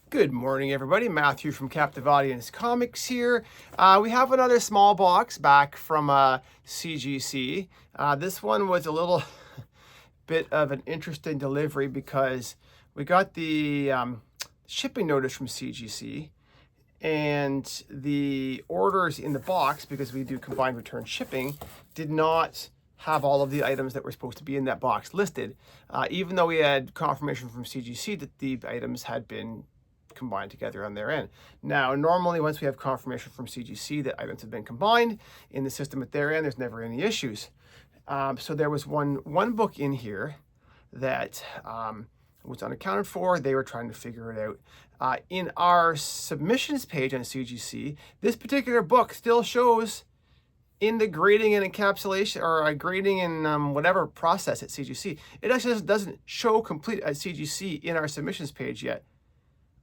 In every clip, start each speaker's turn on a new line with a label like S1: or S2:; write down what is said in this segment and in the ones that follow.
S1: Good morning, everybody. Matthew from Captive Audience Comics here. We have another small box back from CGC. This one was a little bit of an interesting delivery because we got the shipping notice from CGC, and the orders in the box, because we do combined return shipping, did not have all of the items that were supposed to be in that box listed, even though we had confirmation from CGC that the items had been combined together on their end. Now, normally once we have confirmation from CGC that items have been combined in the system at their end, there's never any issues. So there was one book in here that was unaccounted for. They were trying to figure it out. In our submissions page on CGC, this particular book still shows in the grading and encapsulation, or grading and whatever process at CGC. It actually doesn't show complete at CGC in our submissions page yet.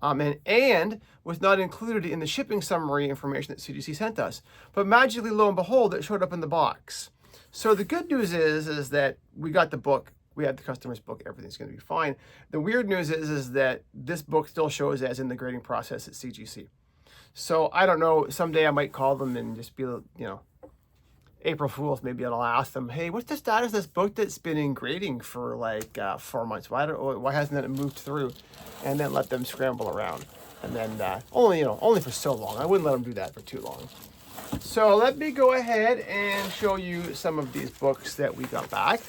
S1: And was not included in the shipping summary information that CGC sent us. But magically, lo and behold, it showed up in the box. So the good news is that we got the book, we had the customer's book, everything's going to be fine. The weird news is that this book still shows as in the grading process at CGC. So I don't know, someday I might call them and just be, April Fools, maybe I'll ask them, hey, what's the status of this book that's been in grading for like 4 months? Why hasn't it moved through? And then let them scramble around. And then only for so long. I wouldn't let them do that for too long. So let me go ahead and show you some of these books that we got back.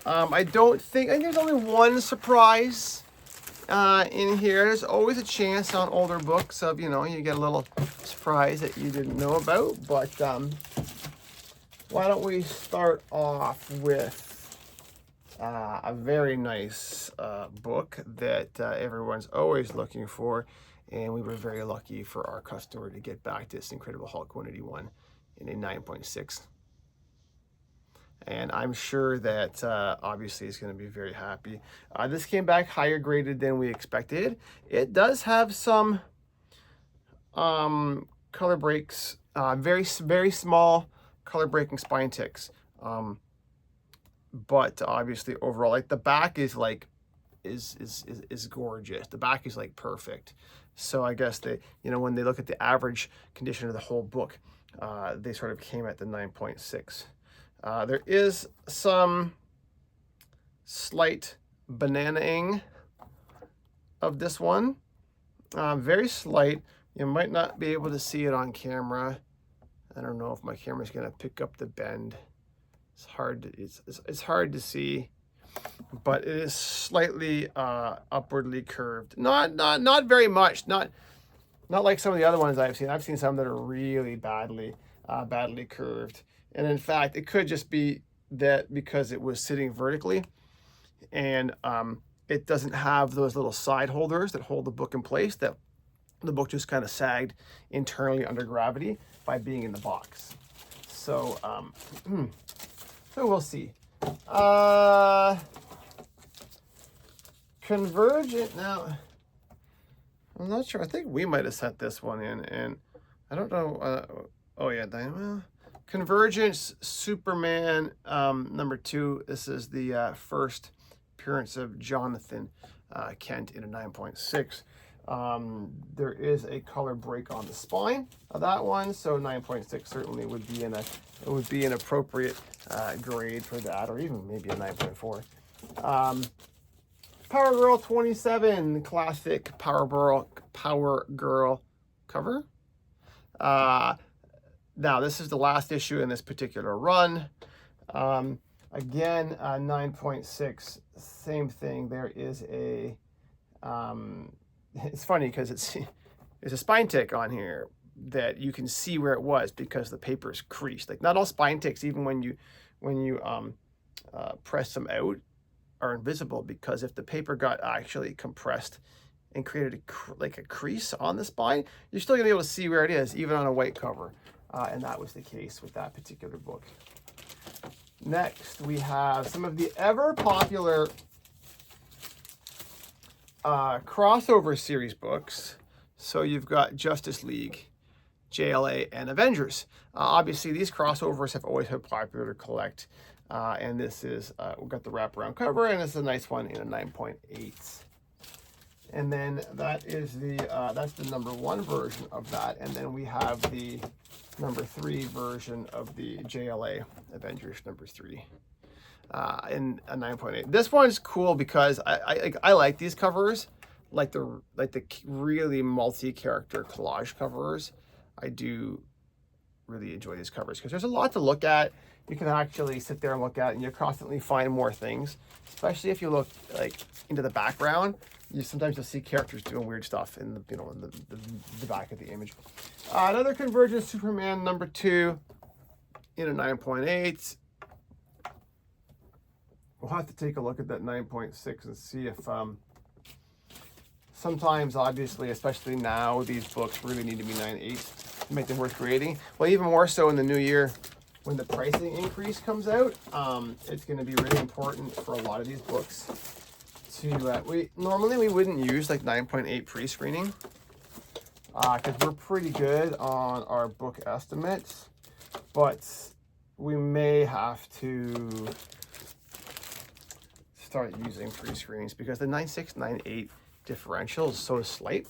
S1: I think there's only one surprise in here. There's always a chance on older books of, you get a little surprise that you didn't know about. But why don't we start off with a very nice book that everyone's always looking for. And we were very lucky for our customer to get back this Incredible Hulk 181 in a 9.6. And I'm sure that obviously he's going to be very happy. This came back higher graded than we expected. It does have some color breaks, very small color breaking spine ticks. But obviously overall, like the back is gorgeous. The back is like perfect. So I guess they, when they look at the average condition of the whole book, they sort of came at the 9.6. There is some slight bananaing of this one, very slight. You might not be able to see it on camera. I don't know if my camera's going to pick up the bend. It's hard to see, but it is slightly upwardly curved. Not very much. Not like some of the other ones I've seen. I've seen some that are really badly curved. And in fact, it could just be that because it was sitting vertically and it doesn't have those little side holders that hold the book in place, that the book just kind of sagged internally under gravity by being in the box. So, so we'll see. Convergent, now, I'm not sure. I think we might have sent this one in, and I don't know. Oh yeah, well, Convergence Superman number 2. This is the first appearance of Jonathan Kent in a 9.6. There is a color break on the spine of that one, so 9.6 certainly would be an appropriate grade for that, or even maybe a 9.4. Power Girl 27, classic Power Girl cover. Now, this is the last issue in this particular run. Again, 9.6, same thing. There is a, it's funny because there's a spine tick on here that you can see where it was because the paper is creased. Like, not all spine ticks, even when you press them out, are invisible, because if the paper got actually compressed and created a crease on the spine, you're still gonna be able to see where it is, even on a white cover. And that was the case with that particular book. Next, we have some of the ever popular crossover series books. So you've got Justice League, JLA, and Avengers. Obviously, these crossovers have always been popular to collect. And this is, we've got the wraparound cover, and it's a nice one in a 9.8. And then that is that's the #1 version of that. And then we have the #3 version of the JLA Avengers #3 in a 9.8. This one's cool because I like these covers, like the really multi-character collage covers. I do really enjoy these covers because there's a lot to look at. You can actually sit there and look at, and you constantly find more things, especially if you look like into the background. Sometimes you'll see characters doing weird stuff in the the back of the image. Another Convergence Superman #2 in a 9.8. We'll have to take a look at that 9.6 and see if sometimes, obviously, especially now, these books really need to be 9.8 to make them worth creating. Well, even more so in the new year when the pricing increase comes out. It's going to be really important for a lot of these books to normally we wouldn't use like 9.8 pre-screening because we're pretty good on our book estimates, but we may have to start using pre-screenings because the 9.6 9.8 differential is so slight,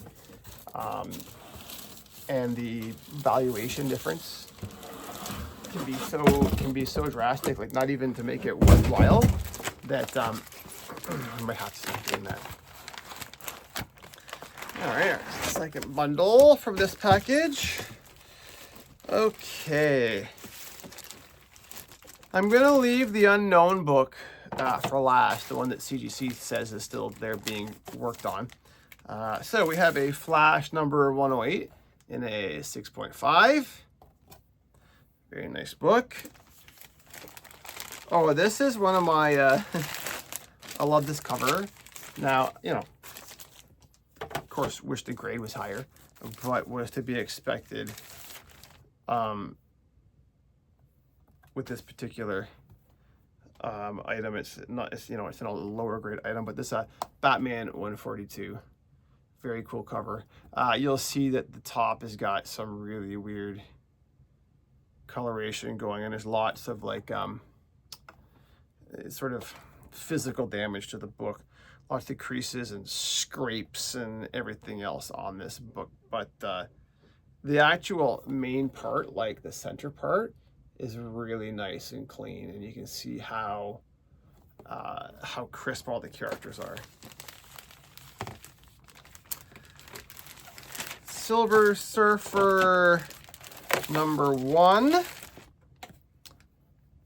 S1: and the valuation difference can be so drastic, like not even to make it worthwhile, that I might have to stop doing that. All right, second bundle from this package. Okay, I'm gonna leave the Unknown book for last, the one that CGC says is still there being worked on. So we have a Flash #108 in a 6.5. Very nice book. Oh, this is one of my, I love this cover. Now, of course, wish the grade was higher, but was to be expected with this particular item. It's not a lower grade item, but this Batman 142. Very cool cover. You'll see that the top has got some really weird coloration going, and there's lots of like sort of physical damage to the book, lots of creases and scrapes and everything else on this book. But the actual main part, like the center part, is really nice and clean, and you can see how crisp all the characters are. Silver Surfer #1.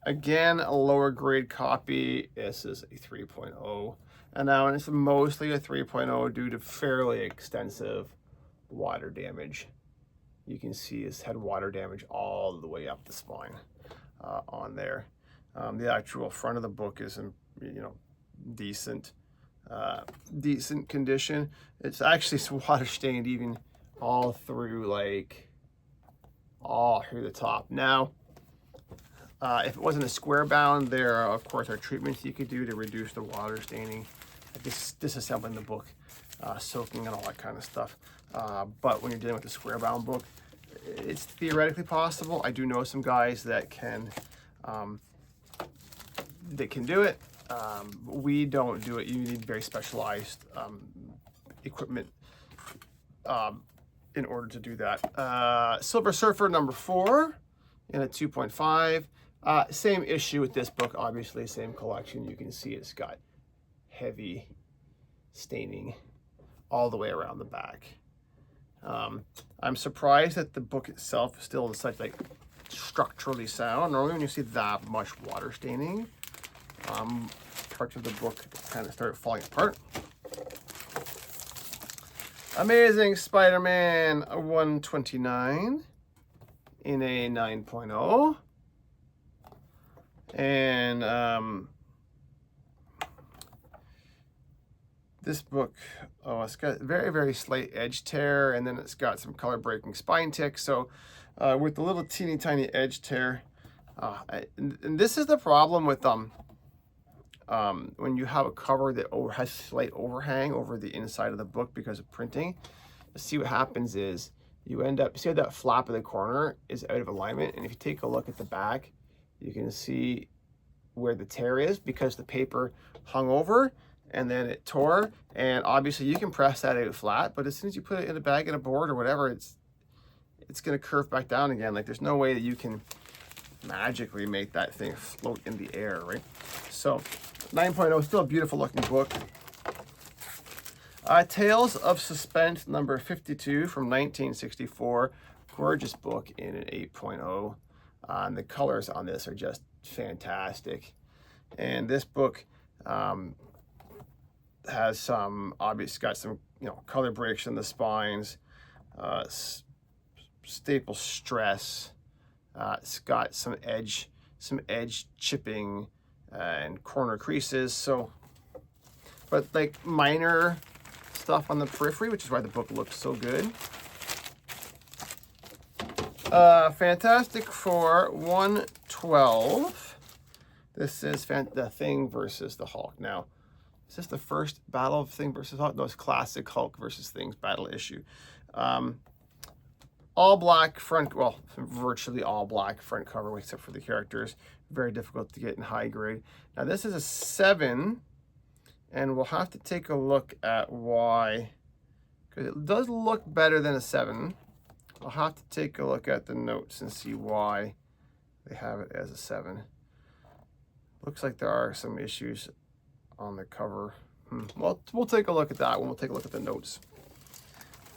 S1: Again, a lower grade copy. This is a 3.0. And now it's mostly a 3.0 due to fairly extensive water damage. You can see it's had water damage all the way up the spine on there. The actual front of the book is in decent condition. It's actually water stained even all through the top. Now, if it wasn't a square bound, there of course are treatments you could do to reduce the water staining, disassembling the book, soaking and all that kind of stuff. But when you're dealing with a square bound book, it's theoretically possible. I do know some guys that can do it. We don't do it. You need very specialized equipment in order to do that. Silver Surfer #4 in a 2.5. Same issue with this book, obviously, same collection. You can see it's got heavy staining all the way around the back. I'm surprised that the book itself is still such structurally sound. Normally when you see that much water staining, parts of the book kind of start falling apart. Amazing Spider-Man 129 in a 9.0. And this book, it's got very, very slight edge tear, and then it's got some color breaking spine tick. So with the little teeny tiny edge tear, and this is the problem with when you have a cover that has slight overhang over the inside of the book because of printing. See what happens is you end up, see how that flap of the corner is out of alignment, and if you take a look at the back, you can see where the tear is because the paper hung over, and then it tore. And obviously you can press that out flat, but as soon as you put it in a bag in a board or whatever, it's going to curve back down again. Like there's no way that you can magically make that thing float in the air, right? So 9.0, still a beautiful looking book. Tales of Suspense number 52 from 1964. Gorgeous book in an 8.0. And the colors on this are just fantastic. And this book has some, obviously got some, color breaks in the spines, staple stress. It's got some edge chipping and corner creases. So, but like minor stuff on the periphery, which is why the book looks so good. Fantastic Four 112. This is the Thing versus the Hulk. Now, is this the first battle of Thing versus Hulk? No, it's classic Hulk versus Things battle issue. All black front, well, virtually all black front cover except for the characters. Very difficult to get in high grade. Now this is a 7, and we'll have to take a look at why, because it does look better than a 7. I'll have to take a look at the notes and see why they have it as a 7. Looks like there are some issues on the cover. Well, we'll take a look at that when we'll take a look at the notes.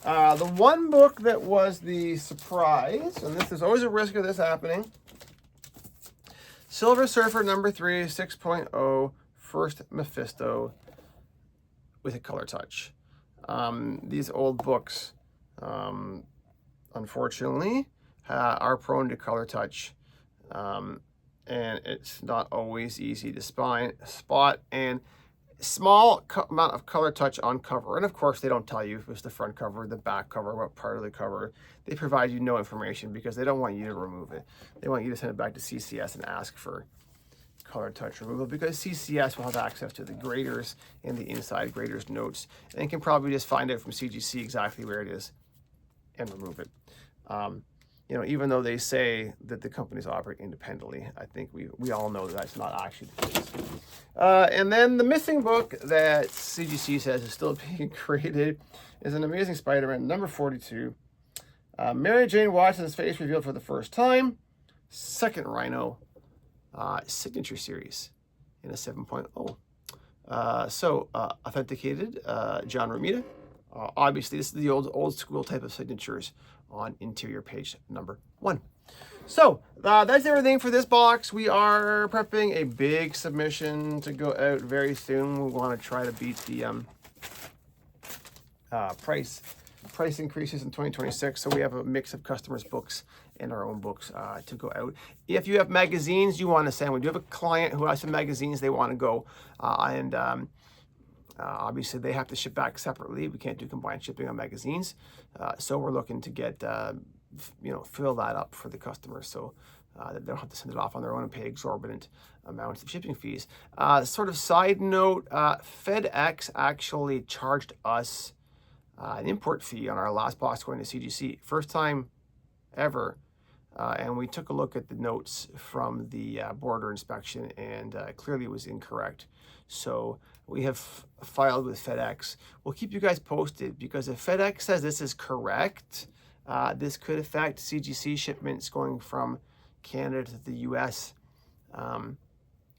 S1: The one book that was the surprise, and there's always a risk of this happening, Silver Surfer number 3, 6.0, First Mephisto with a color touch. These old books, unfortunately, are prone to color touch, and it's not always easy to spot, and small amount of color touch on cover. And of course, they don't tell you if it's the front cover, the back cover, what part of the cover. They provide you no information because they don't want you to remove it. They want you to send it back to CCS and ask for color touch removal, because CCS will have access to the graders and the inside graders notes, and can probably just find out from CGC exactly where it is and remove it. Even though they say that the companies operate independently, I think we all know that that's not actually the case. And then the missing book that CGC says is still being created is an Amazing Spider-Man number 42. Mary Jane Watson's face revealed for the first time. Second Rhino signature series in a 7.0. Authenticated John Romita. Obviously, this is the old school type of signatures on interior page number 1. So that's everything for this box. We are prepping a big submission to go out very soon. We want to try to beat the price increases in 2026. So we have a mix of customers' books and our own books to go out. If you have magazines you want to send, we do have a client who has some magazines they want to go, obviously they have to ship back separately. We can't do combined shipping on magazines. So we're looking to get, fill that up for the customer so that they don't have to send it off on their own and pay exorbitant amounts of shipping fees. Sort of side note, FedEx actually charged us an import fee on our last box going to CGC. First time ever. And we took a look at the notes from the border inspection, and clearly it was incorrect. So we have filed with FedEx. We'll keep you guys posted, because if FedEx says this is correct, this could affect CGC shipments going from Canada to the US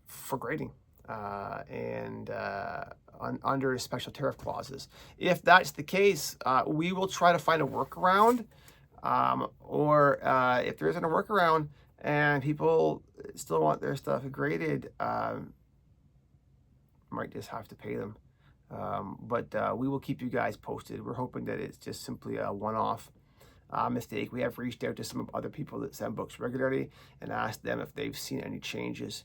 S1: for grading and under special tariff clauses. If that's the case, we will try to find a workaround. Or if there isn't a workaround and people still want their stuff graded, might just have to pay them. But we will keep you guys posted. We're hoping that it's just simply a one-off mistake. We have reached out to some other people that send books regularly and asked them if they've seen any changes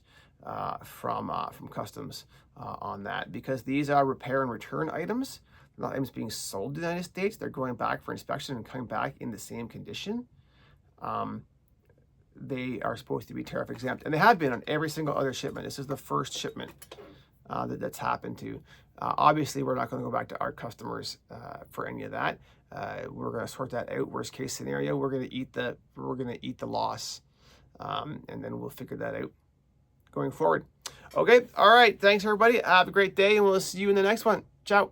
S1: from customs on that, because these are repair and return items. They're not items being sold in the United States. They're going back for inspection and coming back in the same condition. They are supposed to be tariff exempt, and they have been on every single other shipment. This is the first shipment that's happened to. Obviously, we're not going to go back to our customers for any of that. We're going to sort that out. Worst case scenario, we're going to eat the loss, and then we'll figure that out going forward. Okay, all right. Thanks, everybody. Have a great day, and we'll see you in the next one. Ciao.